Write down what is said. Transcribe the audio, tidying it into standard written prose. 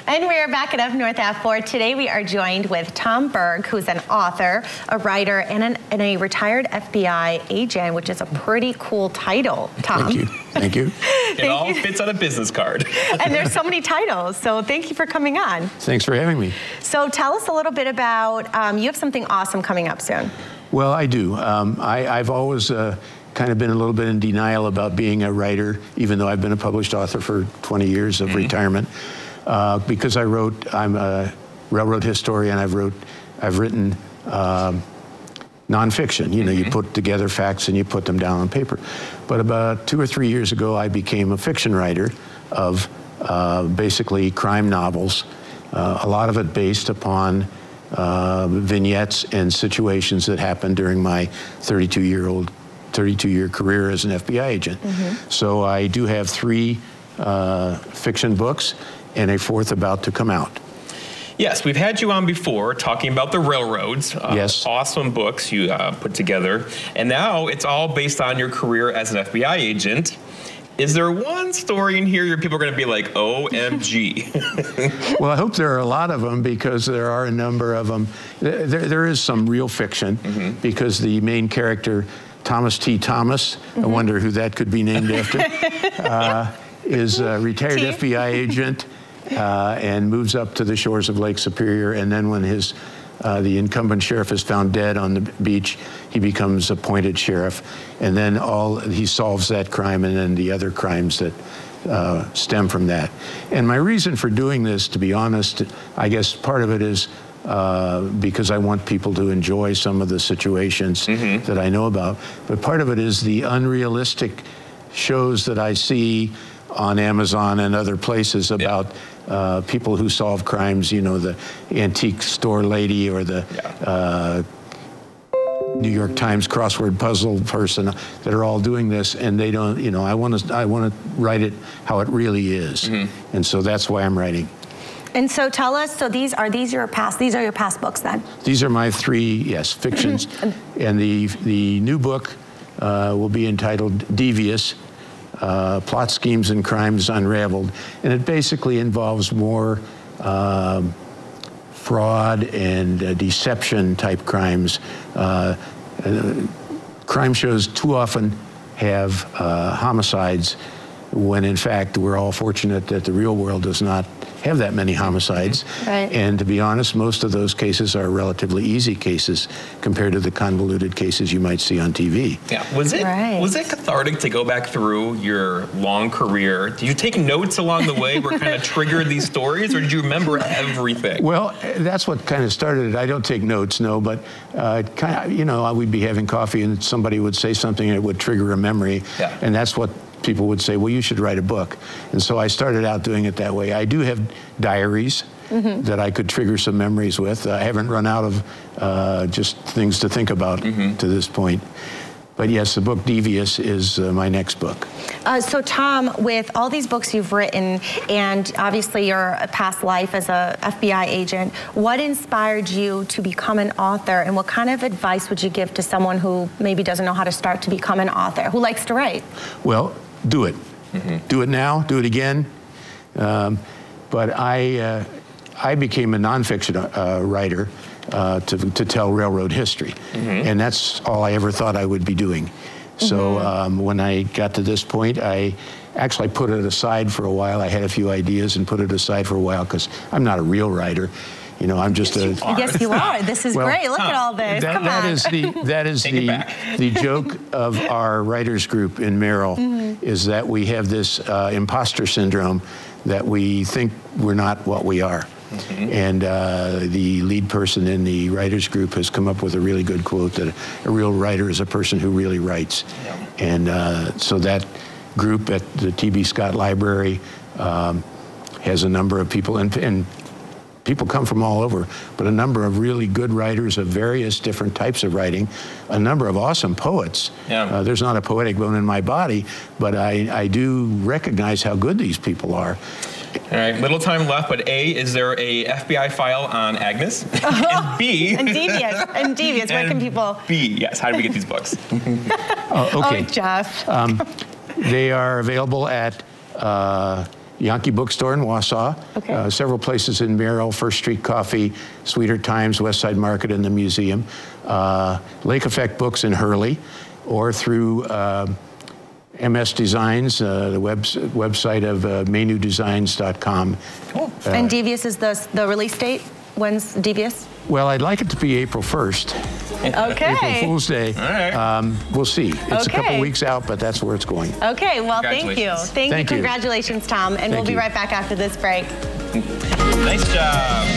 And we are back at Up North at 4. Today we are joined with Tom Berg, who's an author, a writer, and a retired FBI agent, which is a pretty cool title, Tom. Thank you. Thank you. It all fits on a business card. And there's so many titles, so thank you for coming on. Thanks for having me. So tell us a little bit about, you have something awesome coming up soon. Well, I do. I've always kind of been a little bit in denial about being a writer, even though I've been a published author for 20 years of retirement. Because I'm a railroad historian, I've written nonfiction. You know, you put together facts and you put them down on paper. But about 2 or 3 years ago, I became a fiction writer of basically crime novels, a lot of it based upon vignettes and situations that happened during my 32-year career as an FBI agent. So I do have 3 fiction books and a 4th about to come out. Yes, we've had you on before talking about the railroads. Yes. Awesome books you put together. And now it's all based on your career as an FBI agent. Is there one story in here people are going to be like, OMG? Well, I hope there are a lot of them, because there are a number of them. There is some real fiction, because the main character, Thomas T. Thomas, I wonder who that could be named after, is a retired FBI agent and moves up to the shores of Lake Superior. And then when the incumbent sheriff is found dead on the beach, he becomes appointed sheriff. And then he solves that crime and then the other crimes that stem from that. And my reason for doing this, to be honest, I guess part of it is because I want people to enjoy some of the situations that I know about. But part of it is the unrealistic shows that I see on Amazon and other places about people who solve crimes, you know, the antique store lady or the New York Times crossword puzzle person that are all doing this, and they don't, you know, I want to write it how it really is. And so that's why I'm writing. And so tell us, so these are your past books then? These are my 3, yes, fictions. And the new book will be entitled Devious, Plot, Schemes, and Crimes Unraveled. And it basically involves more fraud and deception type crimes. Crime shows too often have homicides, when in fact we're all fortunate that the real world does not have that many homicides. And to be honest, most of those cases are relatively easy cases compared to the convoluted cases you might see on TV. Yeah. Was it cathartic to go back through your long career? Did you take notes along the way where kind of triggered these stories, or did you remember everything? Well, that's what kind of started it. I don't take notes, no, but kind of, you know, we'd be having coffee and somebody would say something and it would trigger a memory. And that's what people would say, well, you should write a book. And so I started out doing it that way. I do have diaries that I could trigger some memories with. I haven't run out of just things to think about to this point. But yes, the book Devious is my next book. So Tom, with all these books you've written, and obviously your past life as a FBI agent, what inspired you to become an author, and what kind of advice would you give to someone who maybe doesn't know how to start to become an author, who likes to write? Well, do it. Do it now, do it again. But I became a nonfiction writer to tell railroad history. And that's all I ever thought I would be doing. So when I got to this point, I actually put it aside for a while. I had a few ideas and put it aside for a while, because I'm not a real writer. You know, I'm just Yes, you are. This is great. Look at all this. Come on. That is the joke of our writers group in Merrill, is that we have this imposter syndrome, that we think we're not what we are. And the lead person in the writers group has come up with a really good quote, that a real writer is a person who really writes. And so that group at the T.B. Scott Library has a number of people, and people come from all over, but a number of really good writers of various different types of writing, a number of awesome poets. There's not a poetic bone in my body, but I do recognize how good these people are. All right, little time left, but A, is there a FBI file on Agnes? And B... and Devious, where can people... B, yes, how do we get these books? Okay. Oh, Jeff. They are available at Yankee Bookstore in Wausau, several places in Merrill, First Street Coffee, Sweeter Times, Westside Market, and the museum, Lake Effect Books in Hurley, or through MS Designs, the website of menudesigns.com. Cool. And Devious is the release date? When's Devious? Well, I'd like it to be April 1st. Okay. April Fool's Day. All right. We'll see. It's a couple weeks out, but that's where it's going. Okay, well, thank you. Thank you. Congratulations, Tom. And we'll be right back after this break. Nice job.